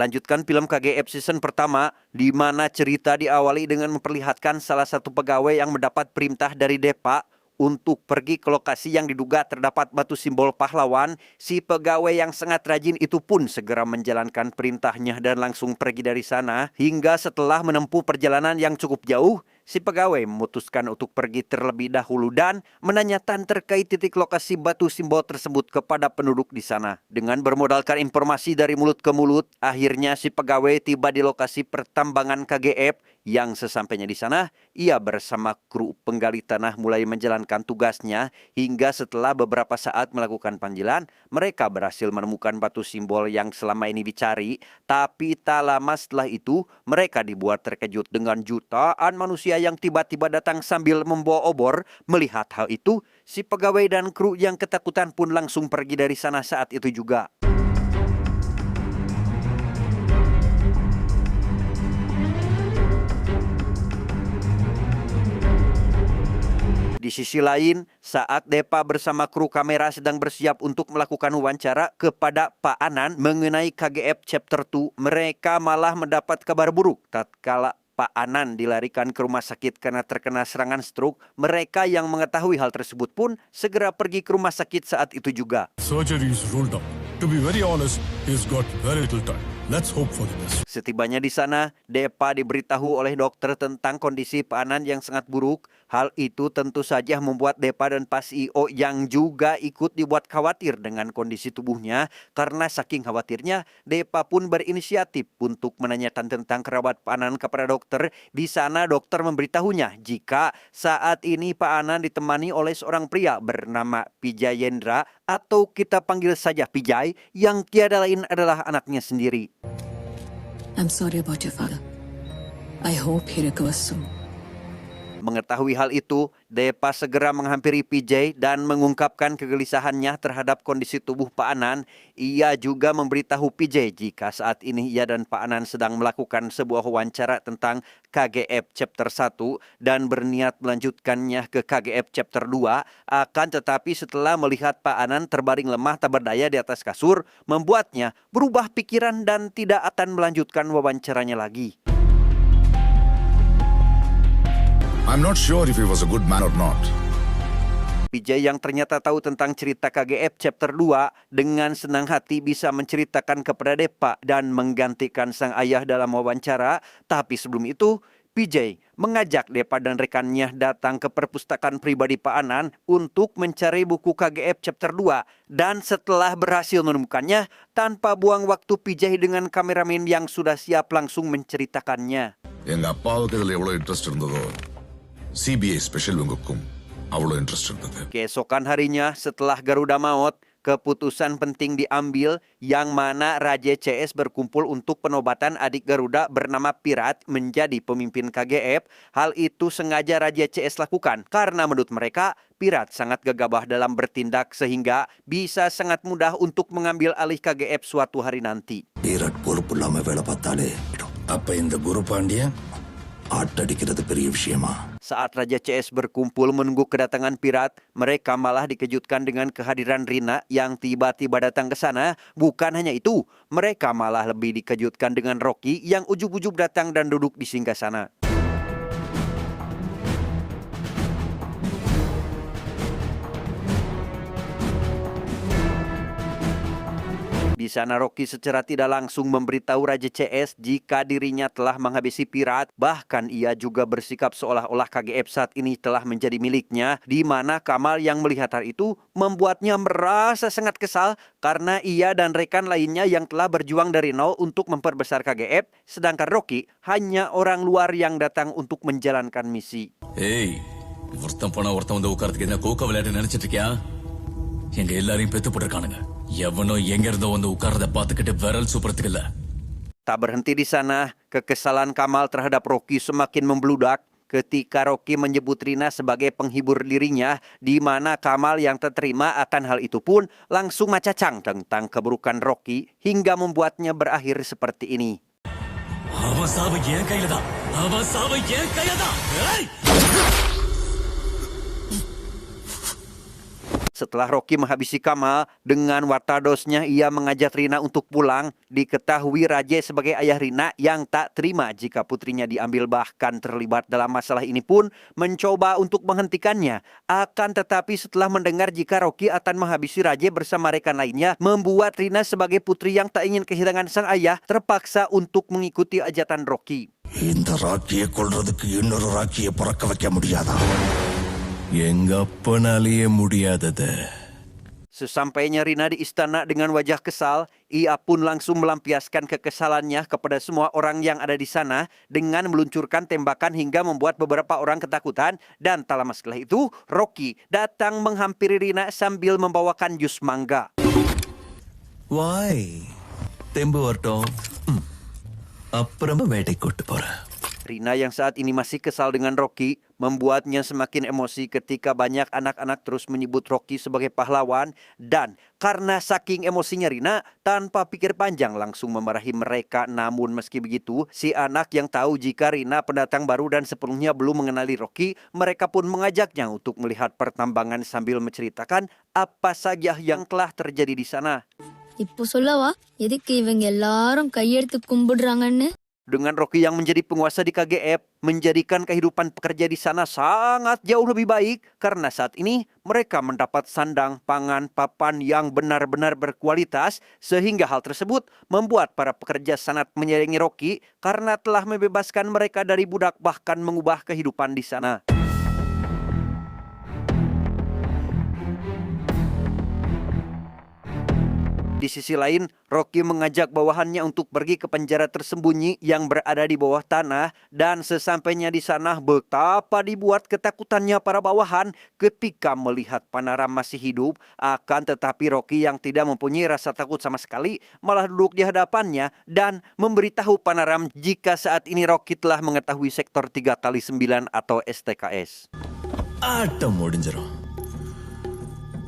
Melanjutkan film KGF season pertama, di mana cerita diawali dengan memperlihatkan salah satu pegawai yang mendapat perintah dari Depa untuk pergi ke lokasi yang diduga terdapat batu simbol pahlawan. Si pegawai yang sangat rajin itu pun segera menjalankan perintahnya dan langsung pergi dari sana. Hingga setelah menempuh perjalanan yang cukup jauh, si pegawai memutuskan untuk pergi terlebih dahulu dan menanyakan terkait titik lokasi batu simbol tersebut kepada penduduk di sana. Dengan bermodalkan informasi dari mulut ke mulut, akhirnya si pegawai tiba di lokasi pertambangan KGF. Yang sesampainya di sana, ia bersama kru penggali tanah mulai menjalankan tugasnya. Hingga setelah beberapa saat melakukan panggilan, mereka berhasil menemukan batu simbol yang selama ini dicari. Tapi tak lama setelah itu, mereka dibuat terkejut dengan jutaan manusia yang tiba-tiba datang sambil membawa obor. Melihat hal itu, si pegawai dan kru yang ketakutan pun langsung pergi dari sana saat itu juga. Di sisi lain, saat Depa bersama kru kamera sedang bersiap untuk melakukan wawancara kepada Pak Anan mengenai KGF Chapter 2, mereka malah mendapat kabar buruk. Tatkala Pak Anan dilarikan ke rumah sakit karena terkena serangan stroke, mereka yang mengetahui hal tersebut pun segera pergi ke rumah sakit saat itu juga. Surgery is ruled out. To be very honest, he's got very little time. Let's hope for the best. Setibanya di sana, Depa diberitahu oleh dokter tentang kondisi Pak Anan yang sangat buruk. Hal itu tentu saja membuat Depa dan Pak CEO yang juga ikut dibuat khawatir dengan kondisi tubuhnya. Karena saking khawatirnya, Depa pun berinisiatif untuk menanyakan tentang kerabat Pak Anan kepada dokter. Di sana dokter memberitahunya jika saat ini Pak Anan ditemani oleh seorang pria bernama Pijayendra atau kita panggil saja Pijay, yang tiada lain adalah anaknya sendiri. I'm sorry about your father. I hope he recovers soon. Mengetahui hal itu, Depa segera menghampiri PJ dan mengungkapkan kegelisahannya terhadap kondisi tubuh Pak Anan. Ia juga memberitahu PJ jika saat ini ia dan Pak Anan sedang melakukan sebuah wawancara tentang KGF Chapter 1 dan berniat melanjutkannya ke KGF Chapter 2. Akan tetapi setelah melihat Pak Anan terbaring lemah tak berdaya di atas kasur, membuatnya berubah pikiran dan tidak akan melanjutkan wawancaranya lagi. I'm not sure if he was a good man or not. PJ yang ternyata tahu tentang cerita KGF Chapter 2 dengan senang hati bisa menceritakan kepada Depa dan menggantikan sang ayah dalam wawancara. Tapi sebelum itu, PJ mengajak Depa dan rekannya datang ke perpustakaan pribadi Pak Anan untuk mencari buku KGF Chapter 2. Dan setelah berhasil menemukannya, tanpa buang waktu PJ dengan kameramen yang sudah siap langsung menceritakannya. எங்க அப்பாவுக்கு இதுல எவ்வளவு இன்ட்ரெஸ்ட் இருந்ததோ CBI special விங்குக்கும் அவ்வளவு இன்ட்ரெஸ்ட் இருந்தது. Keesokan harinya setelah Garuda maut, keputusan penting diambil yang mana Raja CS berkumpul untuk penobatan adik Garuda bernama Pirat menjadi pemimpin KGF. Hal itu sengaja Raja CS lakukan karena menurut mereka Pirat sangat gegabah dalam bertindak sehingga bisa sangat mudah untuk mengambil alih KGF suatu hari nanti. Pirat பொறுப்பில்லாம வேலை பார்த்தாலே அப்ப இந்த குரு பாண்டியன் ஆட்டடிக்கிறது பெரிய விஷயமா? Saat Raja CS berkumpul menunggu kedatangan Pirat, mereka malah dikejutkan dengan kehadiran Rina yang tiba-tiba datang ke sana. Bukan hanya itu, mereka malah lebih dikejutkan dengan Rocky yang ujub-ujub datang dan duduk di singgasana. Di sana Rocky secara tidak langsung memberitahu Raja CS jika dirinya telah menghabisi Pirat. Bahkan ia juga bersikap seolah-olah KGF saat ini telah menjadi miliknya. Di mana Kamal yang melihat hal itu membuatnya merasa sangat kesal karena ia dan rekan lainnya yang telah berjuang dari nol untuk memperbesar KGF. Sedangkan Rocky hanya orang luar yang datang untuk menjalankan misi. Hey, ஒருத்தன் போனா ஒருத்தன் வந்து உட்கார்றதுக்கு என்ன கோக்க விளையாட்டு நினைச்சிட்டு இருக்கியா? எங்க எல்லாரையும் பெத்து போட்டுருக்கானுங்க. எவனோ எங்க இருந்தோ வந்து உட்கார்றத பார்த்துக்கிட்டு விரல் சூப்பறதுக்கு இல்ல. Tak berhenti di sana, kekesalan Kamal terhadap Rocky semakin membludak ketika Rocky menyebut Rina sebagai penghibur dirinya, di mana Kamal yang terterima akan hal itu pun langsung macacang tentang keburukan Rocky hingga membuatnya berakhir seperti ini. அவன் சாவு என் கையில தான். அவன் சாவு என் கையில தான். Setelah Rocky menghabisi Kamal, dengan watadosnya ia mengajak Rina untuk pulang. Diketahui Raje sebagai ayah Rina yang tak terima jika putrinya diambil bahkan terlibat dalam masalah ini pun mencoba untuk menghentikannya. Akan tetapi setelah mendengar jika Rocky akan menghabisi Raje bersama rekan lainnya, membuat Rina sebagai putri yang tak ingin kehilangan sang ayah terpaksa untuk mengikuti ajatan Rocky. இந்த ராக்கியை கொல்றதுக்கு இன்னொரு ராக்கியை பிறக்க வைக்க முடியாதா? எங்க அப்பனாலேயே முடியாதது. Sesampainya Rina di istana dengan wajah kesal, ia pun langsung melampiaskan kekesalannya kepada semua orang yang ada di sana dengan meluncurkan tembakan hingga membuat beberapa orang ketakutan. Dan tak lama setelah itu, Rocky datang menghampiri Rina sambil membawakan jus mangga. வாய் தெம்பு வரட்டும், அப்புறமா வேட்டை கூட்டு போறேன். Rina yang saat ini masih kesal dengan Rocky membuatnya semakin emosi ketika banyak anak-anak terus menyebut Rocky sebagai pahlawan. Dan karena saking emosinya Rina, tanpa pikir panjang langsung memarahi mereka. Namun meski begitu, si anak yang tahu jika Rina pendatang baru dan sepenuhnya belum mengenali Rocky, mereka pun mengajaknya untuk melihat pertambangan sambil menceritakan apa saja yang telah terjadi di sana. இப்போ சொல்லவா எதுக்கு இவங்க எல்லாரும் கையெடுத்து கும்பிடுறாங்கன்னு? Dengan Rocky yang menjadi penguasa di KGF, menjadikan kehidupan pekerja di sana sangat jauh lebih baik karena saat ini mereka mendapat sandang, pangan, papan yang benar-benar berkualitas sehingga hal tersebut membuat para pekerja sangat menyayangi Rocky karena telah membebaskan mereka dari budak bahkan mengubah kehidupan di sana. Di sisi lain, Rocky mengajak bawahannya untuk pergi ke penjara tersembunyi yang berada di bawah tanah. Dan sesampainya di sana, betapa dibuat ketakutannya para bawahan ketika melihat Panaram masih hidup. Akan tetapi Rocky yang tidak mempunyai rasa takut sama sekali malah duduk di hadapannya dan memberitahu Panaram jika saat ini Rocky telah mengetahui sektor 3x9 atau STKS. ஆட்டம் முடிஞ்சிடும்.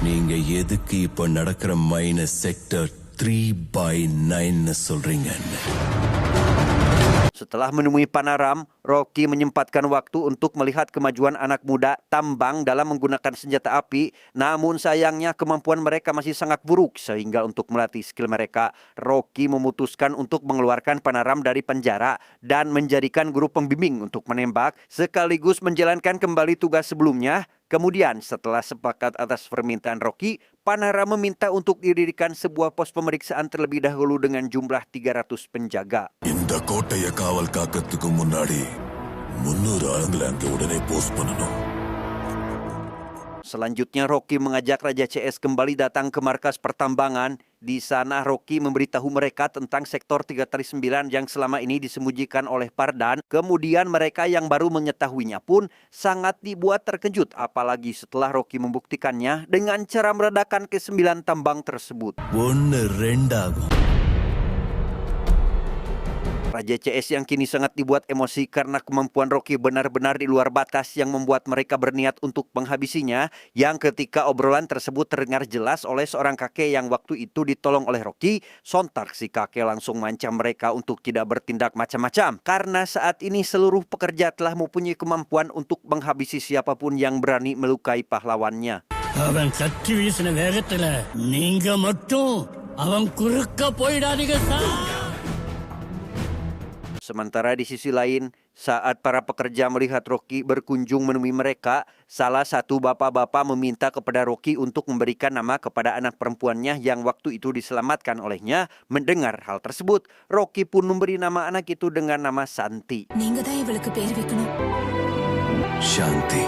நீங்க எதுக்கு இப்ப நடக்கிற minus sector 3/9 சொல்றீங்கன்னு? Setelah menemui Panaram, Rocky menyempatkan waktu untuk melihat kemajuan anak muda tambang dalam menggunakan senjata api. Namun sayangnya kemampuan mereka masih sangat buruk sehingga untuk melatih skill mereka, Rocky memutuskan untuk mengeluarkan Panaram dari penjara dan menjadikan guru pembimbing untuk menembak sekaligus menjalankan kembali tugas sebelumnya. Kemudian setelah sepakat atas permintaan Rocky, Panaram meminta untuk didirikan sebuah pos pemeriksaan terlebih dahulu dengan jumlah 300 penjaga. இந்த கோட்டைய காவல் காக்கிறதுக்கு முன்னாடி 300 ஆளுங்களை அங்க உடனே போஸ்ட் பண்ணணும். Selanjutnya Rocky mengajak Raja CS kembali datang ke markas pertambangan. Di sana Rocky memberitahu mereka tentang sektor 3x9 yang selama ini disembunyikan oleh Pardan. Kemudian mereka yang baru mengetahuinya pun sangat dibuat terkejut. Apalagi setelah Rocky membuktikannya dengan cara meredakan ke-9 tambang tersebut. 1-2 ஆகும். Raja CS yang kini sangat dibuat emosi karena kemampuan Rocky benar-benar di luar batas yang membuat mereka berniat untuk menghabisinya. Yang ketika obrolan tersebut terdengar jelas oleh seorang kakek yang waktu itu ditolong oleh Rocky, sontak si kakek langsung mengancam mereka untuk tidak bertindak macam-macam. Karena saat ini seluruh pekerja telah mempunyai kemampuan untuk menghabisi siapapun yang berani melukai pahlawannya. அவன் கத்தி வீசின வேகத்துல நீங்க மட்டும் அவன் குறுக்க போயிடாதீங்க sir. Sementara di sisi lain, saat para pekerja melihat Rocky berkunjung menemui mereka, salah satu bapak-bapak meminta kepada Rocky untuk memberikan nama kepada anak perempuannya yang waktu itu diselamatkan olehnya. Mendengar hal tersebut, Rocky pun memberi nama anak itu dengan nama Santi. நீங்க தான் இவளுக்கு பேர் வைக்கணும். சாந்தி.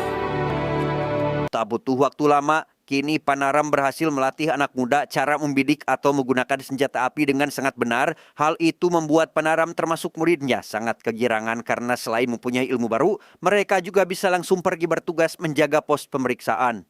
Tak butuh waktu lama, kini Panaram berhasil melatih anak muda cara membidik atau menggunakan senjata api dengan sangat benar. Hal itu membuat Panaram termasuk muridnya sangat kegirangan karena selain mempunyai ilmu baru, mereka juga bisa langsung pergi bertugas menjaga pos pemeriksaan.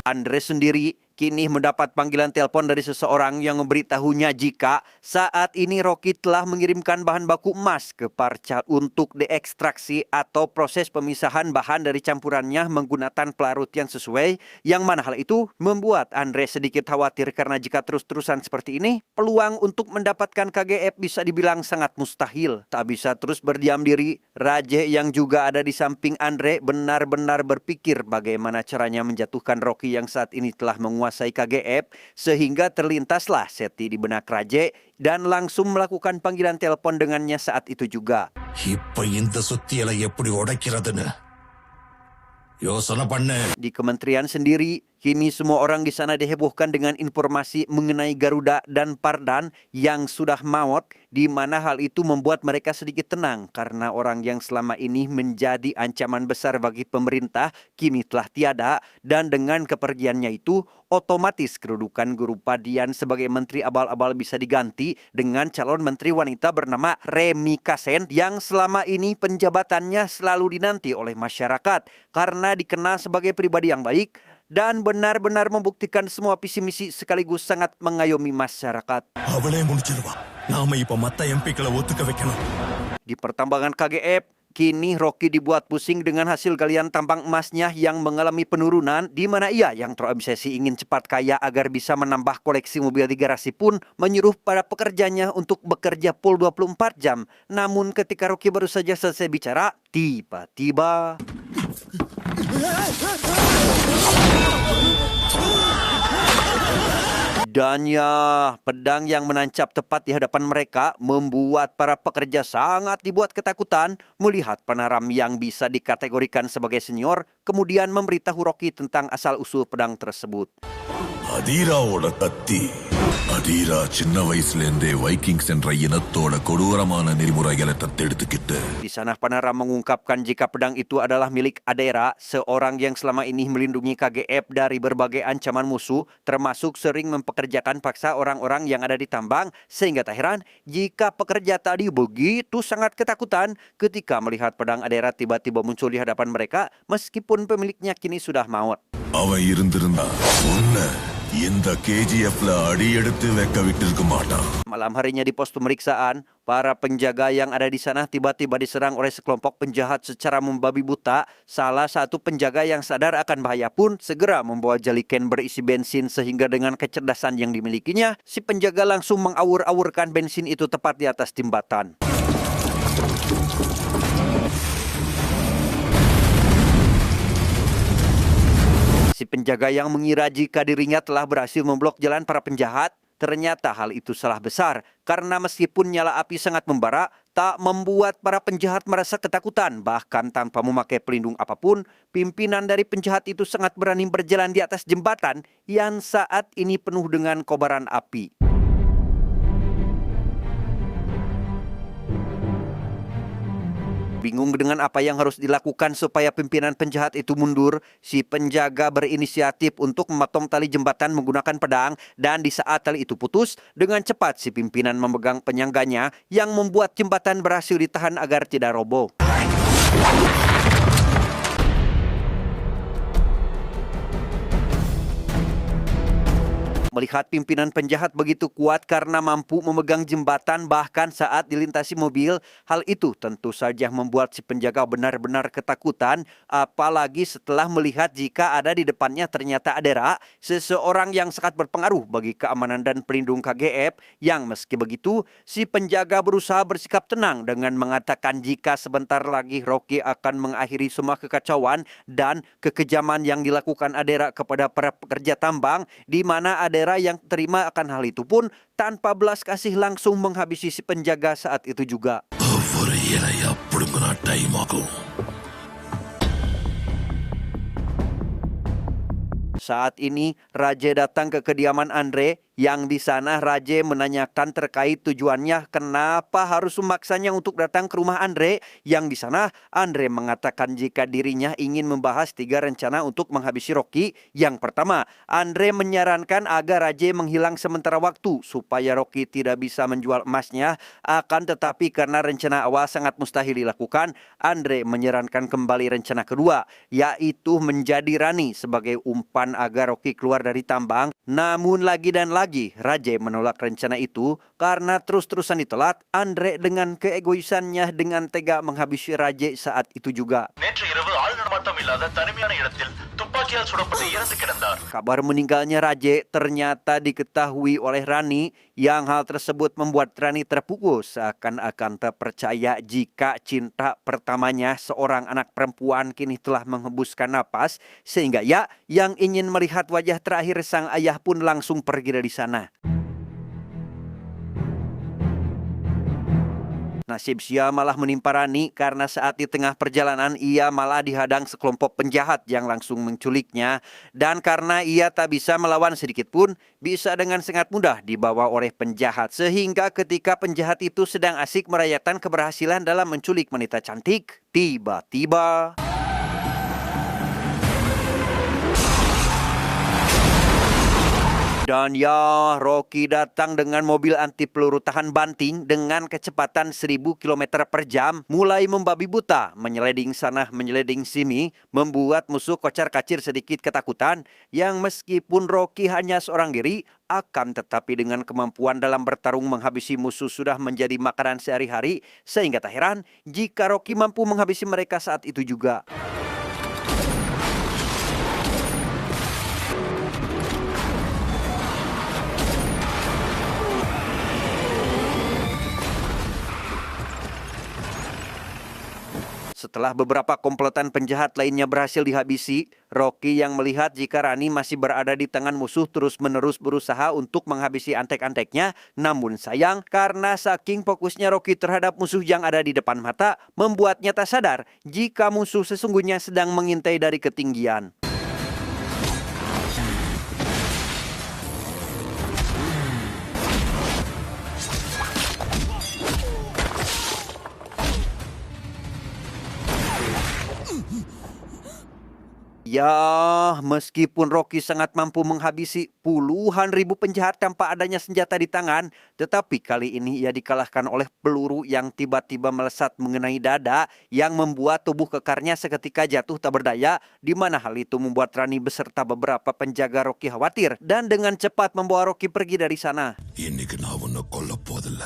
Andre sendiri kini mendapat panggilan telepon dari seseorang yang memberitahunya jika saat ini Rocky telah mengirimkan bahan baku emas ke Parcat untuk diekstraksi atau proses pemisahan bahan dari campurannya menggunakan pelarut yang sesuai, yang mana hal itu membuat Andre sedikit khawatir karena jika terus-terusan seperti ini, peluang untuk mendapatkan KGF bisa dibilang sangat mustahil. Tak bisa terus berdiam diri, Raje yang juga ada di samping Andre benar-benar berpikir bagaimana caranya menjatuhkan Rocky yang saat ini telah menguasai KGF, sehingga terlintaslah Seti di benak Raje dan langsung melakukan panggilan telepon dengannya saat itu juga. இப்ப இந்த சுத்தியலை எப்படி உடைக்கிறதுன்னு யோசனை பண்ணு. Di kementerian sendiri, kini semua orang di sana dihebohkan dengan informasi mengenai Garuda dan Pardan yang sudah maut, di mana hal itu membuat mereka sedikit tenang karena orang yang selama ini menjadi ancaman besar bagi pemerintah kini telah tiada, dan dengan kepergiannya itu otomatis kedudukan Guru Padian sebagai menteri abal-abal bisa diganti dengan calon menteri wanita bernama Remi Kasen yang selama ini penjabatannya selalu dinanti oleh masyarakat karena dikenal sebagai pribadi yang baik dan benar-benar membuktikan semua visi misi sekaligus sangat mengayomi masyarakat. அவளே முடிச்சிருவா. நாம இப்ப மத்த எம்பிக்களை ஒத்துக்க வைக்கணும். Di pertambangan KGF, kini Rocky dibuat pusing dengan hasil galian tambang emasnya yang mengalami penurunan, di mana ia yang terobsesi ingin cepat kaya agar bisa menambah koleksi mobil di garasi pun menyuruh para pekerjanya untuk bekerja full 24 jam. Namun ketika Rocky baru saja selesai bicara, tiba-tiba dan ya, pedang yang menancap tepat di hadapan mereka membuat para pekerja sangat dibuat ketakutan melihat penaram yang bisa dikategorikan sebagai senior kemudian memberitahu Rocky tentang asal-usul pedang tersebut. அதீராவோட கத்தி. அதீரா சின்ன வயசுலேருந்தே வைக்கிங்ஸ் என்ற இனத்தோட கொடூரமான நெறிமுறைகளை தத்தெடுத்துக்கிட்டு. Di sana Panaram mengungkapkan jika pedang itu adalah milik Adera, seorang yang selama ini melindungi KGF dari berbagai ancaman musuh, termasuk sering mempekerjakan paksa orang-orang yang ada di tambang, sehingga tak heran jika pekerja tadi begitu sangat ketakutan ketika melihat pedang Adera tiba-tiba muncul di hadapan mereka meskipun pemiliknya kini sudah maut. அவன் இருந்திருந்தா உன்னை இந்த KGFல அடி எடுத்து வைக்க விட்டிருக்க மாட்டான். Malam harinya di pos pemeriksaan, para penjaga yang ada di sana tiba-tiba diserang oleh sekelompok penjahat secara membabi buta. Salah satu penjaga yang sadar akan bahaya pun segera membawa jaliken berisi bensin sehingga dengan kecerdasan yang dimilikinya, si penjaga langsung mengawur-awurkan bensin itu tepat di atas jembatan. Si penjaga yang mengira jika dirinya telah berhasil memblok jalan para penjahat, ternyata hal itu salah besar karena meskipun nyala api sangat membara, tak membuat para penjahat merasa ketakutan. Bahkan tanpa memakai pelindung apapun, pimpinan dari penjahat itu sangat berani berjalan di atas jembatan yang saat ini penuh dengan kobaran api. Bingung dengan apa yang harus dilakukan supaya pimpinan penjahat itu mundur, si penjaga berinisiatif untuk memotong tali jembatan menggunakan pedang, dan di saat tali itu putus, dengan cepat si pimpinan memegang penyangganya yang membuat jembatan berhasil ditahan agar tidak roboh. Melihat pimpinan penjahat begitu kuat karena mampu memegang jembatan bahkan saat dilintasi mobil, hal itu tentu saja membuat si penjaga benar-benar ketakutan, apalagi setelah melihat jika ada di depannya ternyata Adera, seseorang yang sangat berpengaruh bagi keamanan dan pelindung KGF, yang meski begitu, si penjaga berusaha bersikap tenang dengan mengatakan jika sebentar lagi Rocky akan mengakhiri semua kekacauan dan kekejaman yang dilakukan Adera kepada para pekerja tambang, di mana Adera yang terima akan hal itu pun tanpa belas kasih langsung menghabisi si penjaga saat itu juga. Saat ini, Raja datang ke kediaman Andre Yang di sana Raje menanyakan terkait tujuannya kenapa harus memaksanya untuk datang ke rumah Andre. Yang di sana Andre mengatakan jika dirinya ingin membahas 3 rencana untuk menghabisi Rocky. Yang pertama, Andre menyarankan agar Raje menghilang sementara waktu supaya Rocky tidak bisa menjual emasnya. Akan tetapi karena rencana awal sangat mustahil dilakukan, Andre menyarankan kembali rencana kedua, yaitu menjadi Rani sebagai umpan agar Rocky keluar dari tambang. Namun lagi dan lagi Raje menolak rencana itu karena terus-terosan ditelat. Andre dengan keegoisannya dengan tega menghabisi Raje saat itu juga. நேற்று இரவு ஆள் நடமாட்டம் இல்லாத தனிமையான இடத்தில் துப்பாக்கியால் சுடப்பட்டு இறந்து கிடந்தார். Kabar meninggalnya Raje ternyata diketahui oleh Rani, yang hal tersebut membuat Rani terpukul seakan-akan tak percaya jika cinta pertamanya seorang anak perempuan kini telah menghembuskan napas, sehingga yang ingin melihat wajah terakhir sang ayah pun langsung pergi dari sana. Nasib sia malah menimpa Rani karena saat di tengah perjalanan ia malah dihadang sekelompok penjahat yang langsung menculiknya. Dan karena ia tak bisa melawan sedikit pun, bisa dengan sangat mudah dibawa oleh penjahat. Sehingga ketika penjahat itu sedang asik merayakan keberhasilan dalam menculik wanita cantik, tiba-tiba dan Rocky datang dengan mobil anti peluru tahan banting dengan kecepatan 1000 km per jam, mulai membabi buta, menyeleding sana menyeleding sini, membuat musuh kocar-kacir sedikit ketakutan. Yang meskipun Rocky hanya seorang diri, akan tetapi dengan kemampuan dalam bertarung menghabisi musuh sudah menjadi makanan sehari-hari, sehingga tak heran jika Rocky mampu menghabisi mereka saat itu juga. Setelah beberapa komplotan penjahat lainnya berhasil dihabisi, Rocky yang melihat jika Rani masih berada di tangan musuh terus-menerus berusaha untuk menghabisi antek-anteknya. Namun sayang, karena saking fokusnya Rocky terhadap musuh yang ada di depan mata, membuatnya tak sadar jika musuh sesungguhnya sedang mengintai dari ketinggian. Meskipun Rocky sangat mampu menghabisi puluhan ribu penjahat tanpa adanya senjata di tangan, tetapi kali ini ia dikalahkan oleh peluru yang tiba-tiba melesat mengenai dada yang membuat tubuh kekarnya seketika jatuh tak berdaya, di mana hal itu membuat Rani beserta beberapa penjaga Rocky khawatir dan dengan cepat membawa Rocky pergi dari sana. இன்னைக்கு நான் உன்னை கொல்ல போதில்ல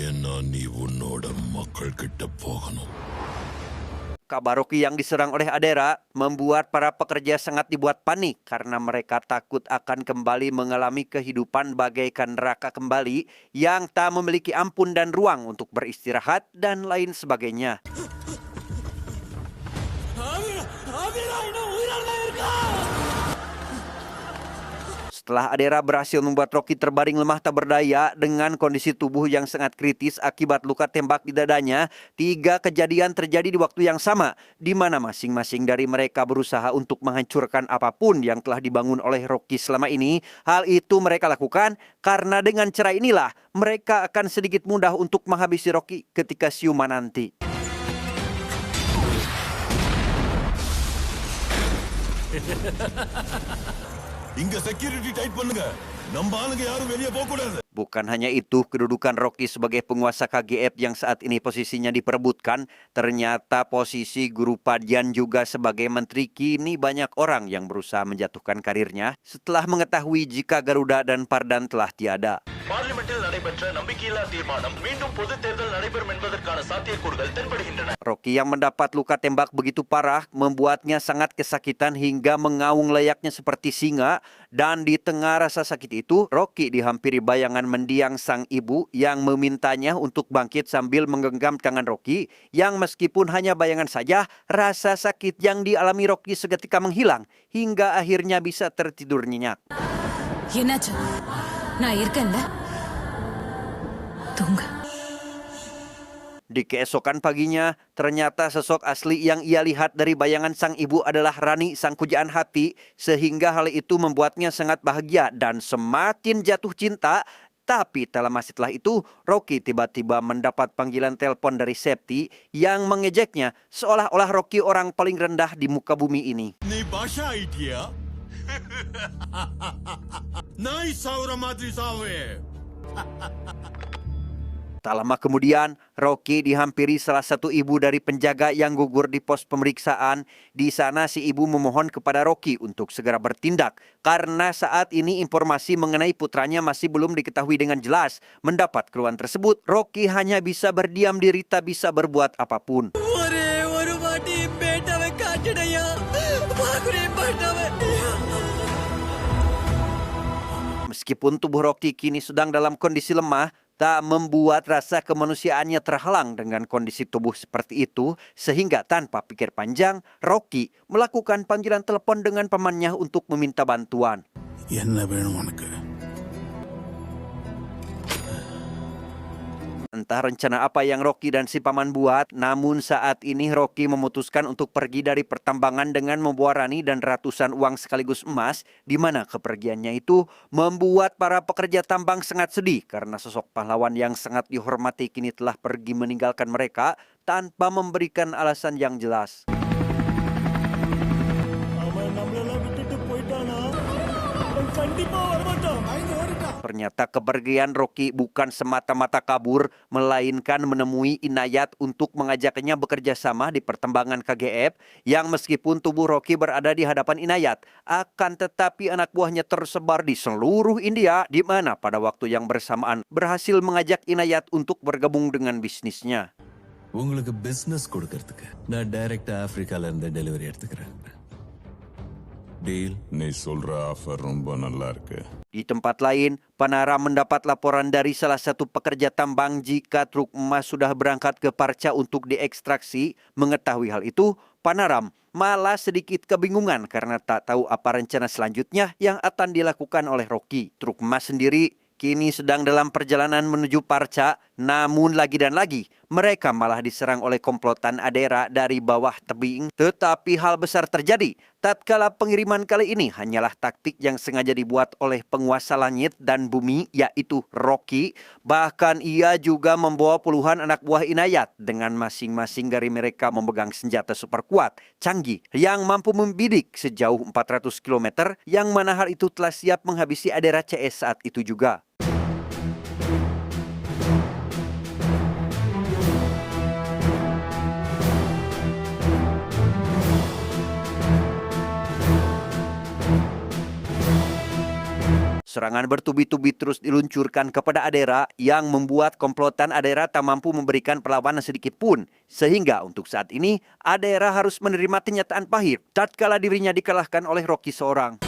ஏன்னா நீ உன்னோட மக்கள் கிட்ட போகணும். Kabar Rocky yang diserang oleh Adera membuat para pekerja sangat dibuat panik karena mereka takut akan kembali mengalami kehidupan bagaikan neraka kembali yang tak memiliki ampun dan ruang untuk beristirahat dan lain sebagainya. Setelah Adera berhasil membuat Rocky terbaring lemah tak berdaya dengan kondisi tubuh yang sangat kritis akibat luka tembak di dadanya, 3 kejadian terjadi di waktu yang sama, di mana masing-masing dari mereka berusaha untuk menghancurkan apapun yang telah dibangun oleh Rocky selama ini. Hal itu mereka lakukan karena dengan cara inilah mereka akan sedikit mudah untuk menghabisi Rocky ketika siuman nanti. இங்க security tight பண்ணுங்க. நம்ம ஆளுங்க யாரும் வெளியே போக கூடாது. Bukan hanya itu, kedudukan Rocky sebagai penguasa KGF yang saat ini posisinya diperebutkan, ternyata posisi Guru Padian juga sebagai menteri. Kini banyak orang yang berusaha menjatuhkan karirnya setelah mengetahui jika Garuda dan Pardan telah tiada. பார்லிமெண்டில் நடைபெற்ற நம்பிக்கையில்லா தீர்மானம் மீண்டும் பொதுத் தேர்தல் நடைபெறும் என்பதற்கான சாத்தியக்கூறுகள் தென்படுகின்றன. Rocky yang mendapat luka tembak begitu parah membuatnya sangat kesakitan hingga mengaung layaknya seperti singa. Dan di tengah rasa sakit itu, Rocky dihampiri bayangan mendiang sang ibu yang memintanya untuk bangkit sambil menggenggam tangan Rocky, yang meskipun hanya bayangan saja, rasa sakit yang dialami Rocky seketika menghilang hingga akhirnya bisa tertidur nyenyak. என்னாச்சு? நான் இருக்கேன்ல, தூங்க. Di keesokan paginya, ternyata sosok asli yang ia lihat dari bayangan sang ibu adalah Rani, sang pujaan hati, sehingga hal itu membuatnya sangat bahagia dan semakin jatuh cinta. Tapi tak lama setelah itu, Rocky tiba-tiba mendapat panggilan telepon dari Septi yang mengejeknya seolah-olah Rocky orang paling rendah di muka bumi ini. Ni bahasa idea? Nice saura madri sawe. Tak lama kemudian, Rocky dihampiri salah satu ibu dari penjaga yang gugur di pos pemeriksaan. Di sana si ibu memohon kepada Rocky untuk segera bertindak karena saat ini informasi mengenai putranya masih belum diketahui dengan jelas. Mendapat keluhan tersebut, Rocky hanya bisa berdiam diri, tak bisa berbuat apapun. Meskipun tubuh Rocky kini sedang dalam kondisi lemah, tak membuat rasa kemanusiaannya terhalang dengan kondisi tubuh seperti itu, sehingga tanpa pikir panjang, Rocky melakukan panggilan telepon dengan pamannya untuk meminta bantuan. என்ன வேணும் உனக்கு? Entah rencana apa yang Rocky dan si paman buat, namun saat ini Rocky memutuskan untuk pergi dari pertambangan dengan membawa Rani dan ratusan uang sekaligus emas, di mana kepergiannya itu membuat para pekerja tambang sangat sedih karena sosok pahlawan yang sangat dihormati kini telah pergi meninggalkan mereka tanpa memberikan alasan yang jelas. Ternyata kepergian Rocky bukan semata-mata kabur, melainkan menemui Inayat untuk mengajaknya bekerja sama di pertambangan KGF, yang meskipun tubuh Rocky berada di hadapan Inayat, akan tetapi anak buahnya tersebar di seluruh India, di mana pada waktu yang bersamaan berhasil mengajak Inayat untuk bergabung dengan bisnisnya. உங்களுக்கு பிசினஸ் கொடுக்கிறதுக்கு நான் டைரக்டா ஆப்பிரிக்கால இருந்து டெலிவரி எடுத்துக்கிறேன். Deal. நீ சொல்ற ஆஃபர் ரொம்ப நல்லா இருக்கு. Di tempat lain, Panaram mendapat laporan dari salah satu pekerja tambang jika truk emas sudah berangkat ke Parca untuk diekstraksi. Mengetahui hal itu, Panaram malah sedikit kebingungan karena tak tahu apa rencana selanjutnya yang akan dilakukan oleh Rocky. Truk emas sendiri kini sedang dalam perjalanan menuju Parca, namun lagi dan lagi mereka malah diserang oleh komplotan Adera dari bawah tebing. Tetapi hal besar terjadi tatkala pengiriman kali ini hanyalah taktik yang sengaja dibuat oleh penguasa langit dan bumi, yaitu Rocky. Bahkan ia juga membawa puluhan anak buah Inayat dengan masing-masing dari mereka memegang senjata super kuat, canggih, yang mampu membidik sejauh 400 km, yang mana hal itu telah siap menghabisi Adera CS saat itu juga. Serangan bertubi-tubi terus diluncurkan kepada Adera yang membuat komplotan Adera tak mampu memberikan perlawanan sedikit pun. Sehingga untuk saat ini Adera harus menerima kenyataan pahit tatkala dirinya dikalahkan oleh Rocky seorang.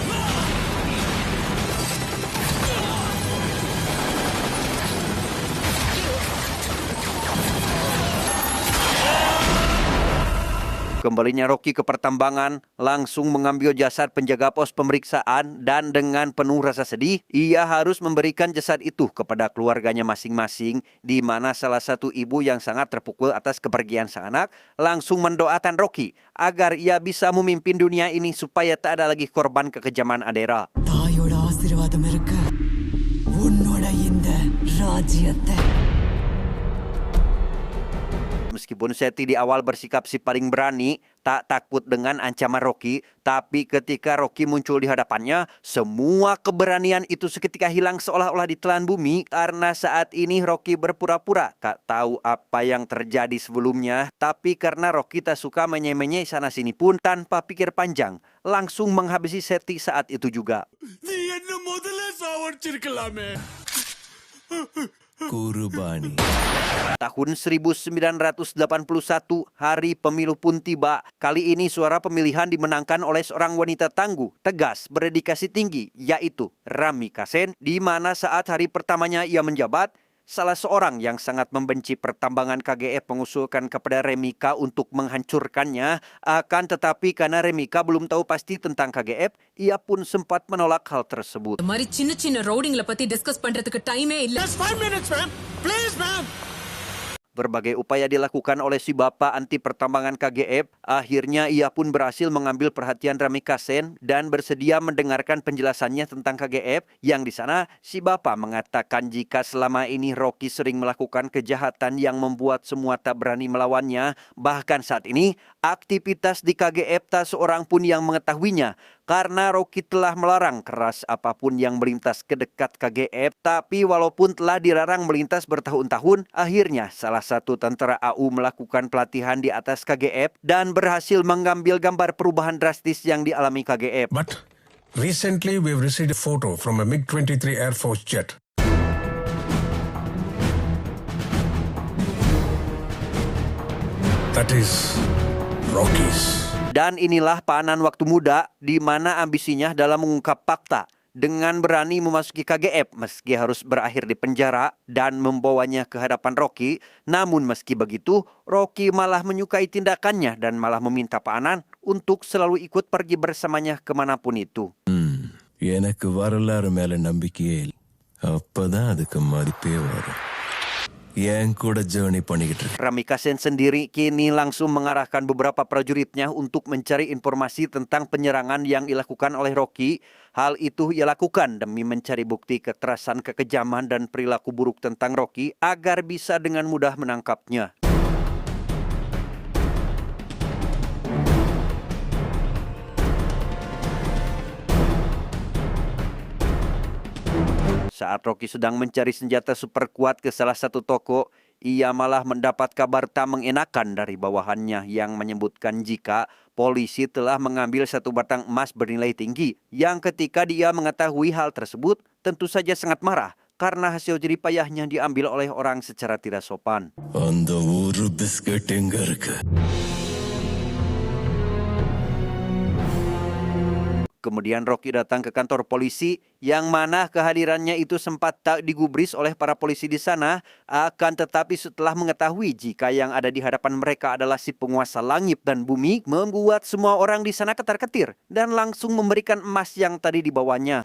Kembalinya Rocky ke pertambangan, langsung mengambil jasad penjaga pos pemeriksaan dan dengan penuh rasa sedih, ia harus memberikan jasad itu kepada keluarganya masing-masing, di mana salah satu ibu yang sangat terpukul atas kepergian sang anak langsung mendoakan Rocky agar ia bisa memimpin dunia ini supaya tak ada lagi korban kekejaman Adera. தாயோட ஆசீர்வாதம் இருக்க உன்னோட இந்த ராஜ்யத்தை. Meskipun Seti di awal bersikap si paling berani, tak takut dengan ancaman Rocky, tapi ketika Rocky muncul di hadapannya, semua keberanian itu seketika hilang seolah-olah ditelan bumi karena saat ini Rocky berpura-pura tak tahu apa yang terjadi sebelumnya, tapi karena Rocky tak suka menye-menye sana-sini pun tanpa pikir panjang, langsung menghabisi Seti saat itu juga. நீ என்ன முதல்ல சாவடிச்சிருக்கலாமே. Kurbani. Tahun 1981, hari pemilu pun tiba. Kali ini suara pemilihan dimenangkan oleh seorang wanita tangguh, tegas, berdedikasi tinggi, yaitu Rami Kasen, di mana saat hari pertamanya ia menjabat, salah seorang yang sangat membenci pertambangan KGF mengusulkan kepada Remika untuk menghancurkannya. Akan tetapi karena Remika belum tahu pasti tentang KGF, ia pun sempat menolak hal tersebut. இந்த மாதிரி சின்ன ரவுடிங்களை பத்தி டிஸ்கஸ் பண்றதுக்கு டைமே இல்ல. Just 5 minutes, ma'am. Please, ma'am. Berbagai upaya dilakukan oleh si bapak anti pertambangan KGF. Akhirnya ia pun berhasil mengambil perhatian Rami Kasen dan bersedia mendengarkan penjelasannya tentang KGF. Yang di sana si bapak mengatakan jika selama ini Rocky sering melakukan kejahatan yang membuat semua tak berani melawannya. Bahkan saat ini aktivitas di KGF tak seorang pun yang mengetahuinya karena Rocky telah melarang keras apapun yang melintas ke dekat KGF. Tapi walaupun telah dilarang melintas bertahun-tahun, akhirnya salah satu tentara AU melakukan pelatihan di atas KGF dan berhasil mengambil gambar perubahan drastis yang dialami KGF. But recently we've received a photo from a MiG-23 Air Force jet. That is Rocky's. Dan inilah Paanan waktu muda di mana ambisinya dalam mengungkap fakta dengan berani memasuki KGF meski harus berakhir di penjara dan membawanya ke hadapan Rocky. Namun meski begitu, Rocky malah menyukai tindakannya dan malah meminta Paanan untuk selalu ikut pergi bersamanya kemanapun itu. எனக்கு வரலாறு மேல நம்பிக்கையே இல்லை. அப்பதான் அதுக்கு மதிப்பே வரும். என் கூட journey பண்ணிக்கிட்டு இருக்கு. Rami Kasen sendiri kini langsung mengarahkan beberapa prajuritnya untuk mencari informasi tentang penyerangan yang dilakukan oleh Rocky. Hal itu ia lakukan demi mencari bukti kekerasan, kekejaman, dan perilaku buruk tentang Rocky agar bisa dengan mudah menangkapnya. Saat Rocky sedang mencari senjata super kuat ke salah satu toko, ia malah mendapat kabar tak mengenakan dari bawahannya yang menyebutkan jika polisi telah mengambil satu batang emas bernilai tinggi, yang ketika dia mengetahui hal tersebut tentu saja sangat marah karena hasil jeripayahnya diambil oleh orang secara tidak sopan. அந்த ஒரு பிஸ்கட் எங்க இருக்கு? Kemudian Rocky datang ke kantor polisi yang mana kehadirannya itu sempat tak digubris oleh para polisi di sana. Akan tetapi setelah mengetahui jika yang ada di hadapan mereka adalah si penguasa langit dan bumi, membuat semua orang di sana ketar-ketir dan langsung memberikan emas yang tadi dibawanya.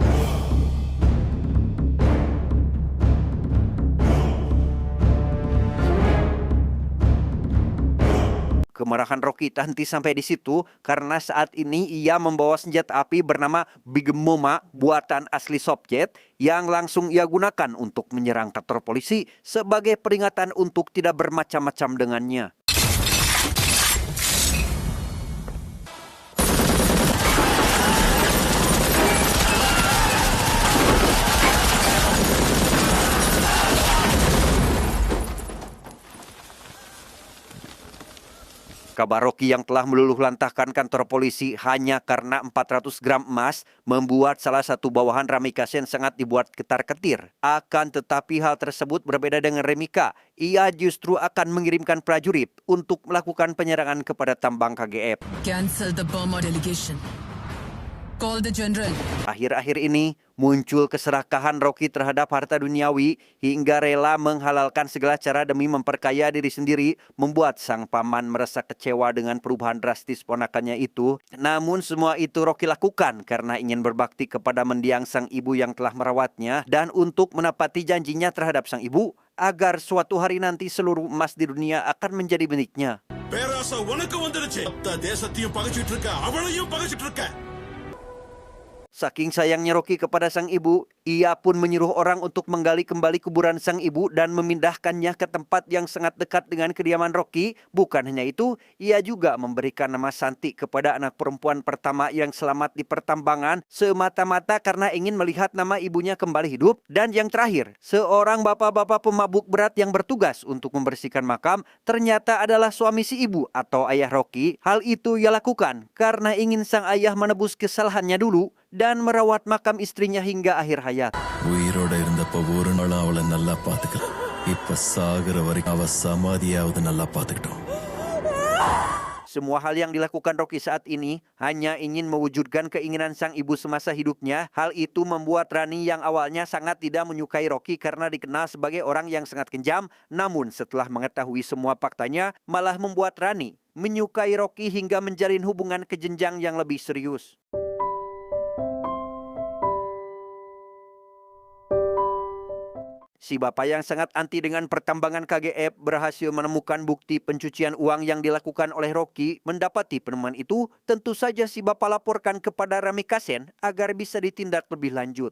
Kemarahan Rocky tak henti sampai di situ karena saat ini ia membawa senjata api bernama Big Mama buatan asli Soviet yang langsung ia gunakan untuk menyerang kantor polisi sebagai peringatan untuk tidak bermacam-macam dengannya. Kabar Rocky yang telah meluluh lantahkan kantor polisi hanya karena 400 gram emas membuat salah satu bawahan Rami Kasen sangat dibuat ketar-ketir. Akan tetapi hal tersebut berbeda dengan Remika. Ia justru akan mengirimkan prajurit untuk melakukan penyerangan kepada tambang KGF. Cancel the Burma delegation. Call the general. Akhir-akhir ini muncul keserakahan Rocky terhadap harta duniawi hingga rela menghalalkan segala cara demi memperkaya diri sendiri, membuat sang paman merasa kecewa dengan perubahan drastis ponakannya itu. Namun semua itu Rocky lakukan karena ingin berbakti kepada mendiang sang ibu yang telah merawatnya dan untuk menepati janjinya terhadap sang ibu agar suatu hari nanti seluruh emas di dunia akan menjadi miliknya. பேராசை உனக்கு வந்துடுச்சு. தேசத்தையும் பகைச்சிட்டு இருக்க, அவளையும் பகைச்சிட்டு இருக்க. Saking sayangnya Rocky kepada sang ibu, ia pun menyuruh orang untuk menggali kembali kuburan sang ibu dan memindahkannya ke tempat yang sangat dekat dengan kediaman Rocky. Bukan hanya itu, ia juga memberikan nama Santi kepada anak perempuan pertama yang selamat di pertambangan semata-mata karena ingin melihat nama ibunya kembali hidup. Dan yang terakhir, seorang bapak-bapak pemabuk berat yang bertugas untuk membersihkan makam ternyata adalah suami si ibu atau ayah Rocky. Hal itu ia lakukan karena ingin sang ayah menebus kesalahannya dulu dan merawat makam istrinya hingga akhir hayat. உயிரோட இருந்தப்ப ஒரு நாள் அவளை நல்லா பாத்துக்கல. இப்ப சாகுற வரைக்கும் அவ சமாதியாவது நல்லா பாத்துக்கிட்டோம். Semua hal yang dilakukan Rocky saat ini hanya ingin mewujudkan keinginan sang ibu semasa hidupnya. Hal itu membuat Rani yang awalnya sangat tidak menyukai Rocky karena dikenal sebagai orang yang sangat kejam. Namun setelah mengetahui semua faktanya, malah membuat Rani menyukai Rocky hingga menjalin hubungan ke jenjang yang lebih serius. Si bapak yang sangat anti dengan pertambangan KGF berhasil menemukan bukti pencucian uang yang dilakukan oleh Rocky. Mendapati penemuan itu, tentu saja si bapak laporkan kepada Rami Kasen agar bisa ditindak lebih lanjut.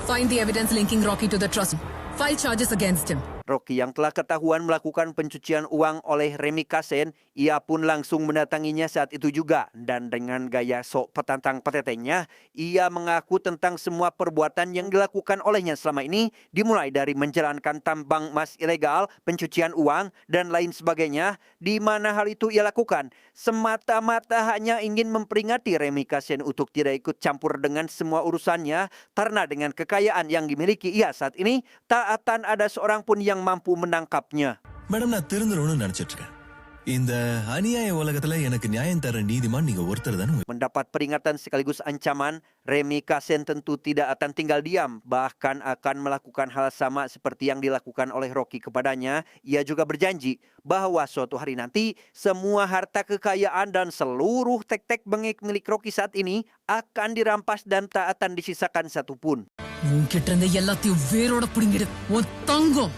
Find the evidence linking Rocky to the trust. File charges against him. Rocky yang telah ketahuan melakukan pencucian uang oleh Remi Kasen, ia pun langsung mendatanginya saat itu juga. Dan dengan gaya sok petantang petetenya, ia mengaku tentang semua perbuatan yang dilakukan olehnya selama ini, dimulai dari menjalankan tambang emas ilegal, pencucian uang, dan lain sebagainya, di mana hal itu ia lakukan semata-mata hanya ingin memperingati Remi Kasen untuk tidak ikut campur dengan semua urusannya, karena dengan kekayaan yang dimiliki ia saat ini, tak akan ada seorang pun yang mampu menangkapnya. Madam நான் திருந்துறோம்னு நினைச்சிட்டு இருக்கேன். இந்த அநியாய உலகத்துல எனக்கு நியாயம் தர நீதிமான் நீங்க ஒருத்தர் தானே. Mendapat peringatan sekaligus ancaman, Remi Kasen tentu tidak akan tinggal diam, bahkan akan melakukan hal sama seperti yang dilakukan oleh Rocky kepadanya. Ia juga berjanji bahwa suatu hari nanti semua harta kekayaan dan seluruh tek-tek bengek milik Rocky saat ini akan dirampas dan tak akan disisakan satupun. உன்கிட்ட இருந்து எல்லாத்தையும் வேரோட பிடுங்கிடு. உன் தங்கம்,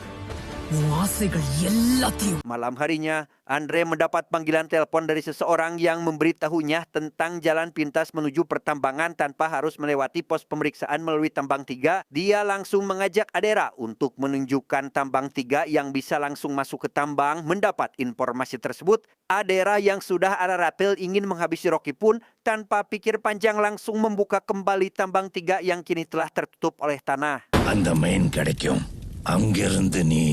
உன் ஆசைகள் எல்லாத்தையும். Malam harinya, Andre mendapat panggilan telepon dari seseorang yang memberitahunya tentang jalan pintas menuju pertambangan tanpa harus melewati pos pemeriksaan melalui tambang 3. Dia langsung mengajak Adera untuk menunjukkan tambang 3 yang bisa langsung masuk ke tambang. Mendapat informasi tersebut, Adera yang sudah arah rapel ingin menghabisi Rocky pun tanpa pikir panjang langsung membuka kembali tambang 3 yang kini telah tertutup oleh tanah. அந்த மெயின் கிடைக்கும். அங்கிருந்து நீ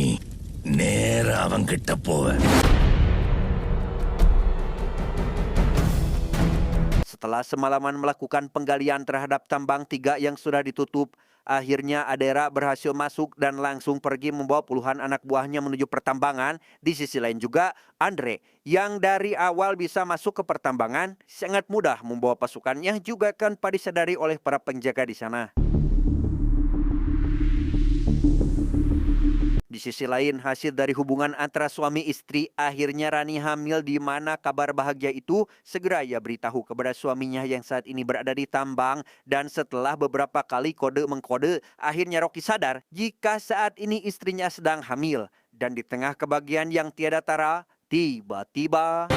நேரா அவன்கிட்ட போவ. Setelah semalaman melakukan penggalian terhadap tambang 3 yang sudah ditutup, akhirnya Adera berhasil masuk dan langsung pergi membawa puluhan anak buahnya menuju pertambangan. Di sisi lain juga, Andre yang dari awal bisa masuk ke pertambangan sangat mudah membawa pasukannya juga tanpa disadari oleh para penjaga di sana. Di sisi lain, hasil dari hubungan antara suami istri, akhirnya Rani hamil, di mana kabar bahagia itu segera ia beritahu kepada suaminya yang saat ini berada di tambang. Dan setelah beberapa kali kode-mengkode, akhirnya Rocky sadar jika saat ini istrinya sedang hamil. Dan di tengah kebahagiaan yang tiada tara, tiba-tiba...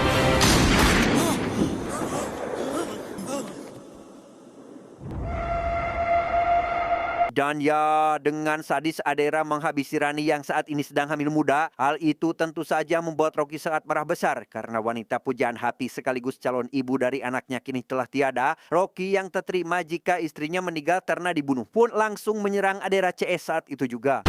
Dan ya, dengan sadis Adera menghabisi Rani yang saat ini sedang hamil muda. Hal itu tentu saja membuat Rocky sangat marah besar karena wanita pujaan hati sekaligus calon ibu dari anaknya kini telah tiada. Rocky yang tak terima jika istrinya meninggal karena dibunuh pun langsung menyerang Adera CS saat itu juga.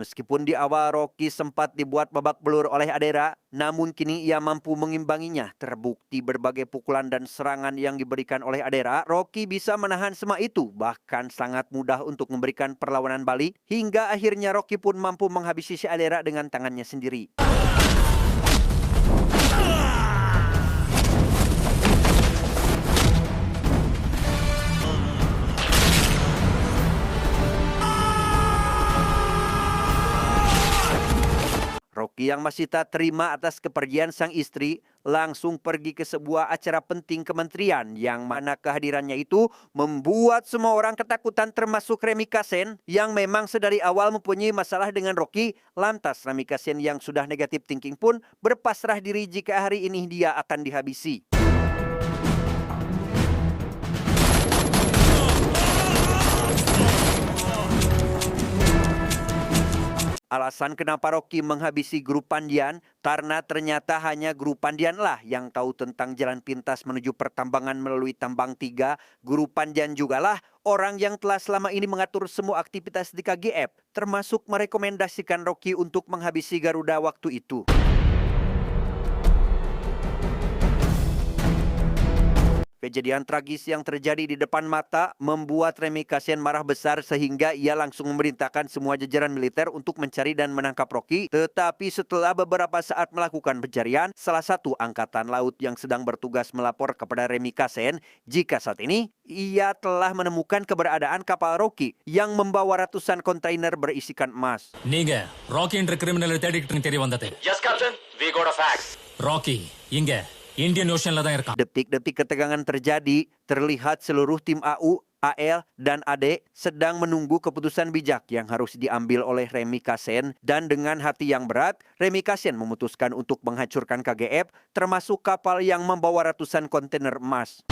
Meskipun di awal Rocky sempat dibuat babak belur oleh Adera, namun kini ia mampu mengimbanginya. Terbukti berbagai pukulan dan serangan yang diberikan oleh Adera, Rocky bisa menahan semua itu. Bahkan sangat mudah untuk memberikan perlawanan balik, hingga akhirnya Rocky pun mampu menghabisi si Adera dengan tangannya sendiri. Rocky yang masih tak terima atas kepergian sang istri langsung pergi ke sebuah acara penting kementerian yang mana kehadirannya itu membuat semua orang ketakutan termasuk Remi Kasen yang memang sedari awal mempunyai masalah dengan Rocky. Lantas Remi Kasen yang sudah negatif thinking pun berpasrah diri jika hari ini dia akan dihabisi. Alasan kenapa Rocky menghabisi grup Pandian, karena ternyata hanya grup Pandian lah yang tahu tentang jalan pintas menuju pertambangan melalui tambang 3. Grup Pandian jugalah orang yang telah selama ini mengatur semua aktivitas di KGF, termasuk merekomendasikan Rocky untuk menghabisi Garuda waktu itu. Kejadian tragis yang terjadi di depan mata membuat Remy Kasen marah besar sehingga ia langsung memerintahkan semua jajaran militer untuk mencari dan menangkap Rocky. Tetapi setelah beberapa saat melakukan pencarian, salah satu angkatan laut yang sedang bertugas melapor kepada Remy Kasen jika saat ini ia telah menemukan keberadaan kapal Rocky yang membawa ratusan kontainer berisikan emas. நீங்க ராக்கி என்ற கிரிமினலை தேடிக்கிட்டு தெரிய வந்தது. Yes, Captain. We got a fax. Rakhi இங்க இந்தியன் ஓஷன்ல தான் இருக்கான். Detik-detik ketegangan terjadi, terlihat seluruh tim AU, AL, dan AD sedang menunggu keputusan bijak yang harus diambil oleh Remy Kasen. Dan dengan hati yang berat, Remy Kasen memutuskan untuk menghancurkan KGF, termasuk kapal yang membawa ratusan kontainer emas.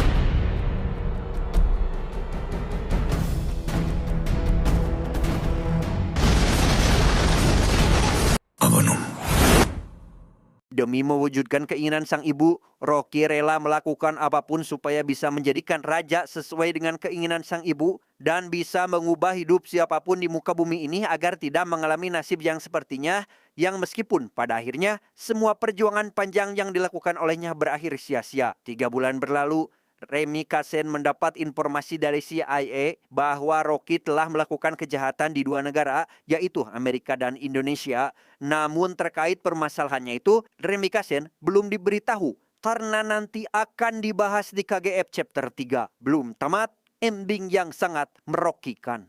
Demi mewujudkan keinginan sang ibu, Rocky rela melakukan apapun supaya bisa menjadikan raja sesuai dengan keinginan sang ibu dan bisa mengubah hidup siapapun di muka bumi ini agar tidak mengalami nasib yang sepertinya, yang meskipun pada akhirnya semua perjuangan panjang yang dilakukan olehnya berakhir sia-sia. 3 bulan berlalu, Remy Kasen mendapat informasi dari CIA bahwa Rocky telah melakukan kejahatan di 2 negara, yaitu Amerika dan Indonesia. Namun terkait permasalahannya itu, Remy Kasen belum diberitahu karena nanti akan dibahas di KGF Chapter 3. Belum tamat, ending yang sangat merokikan.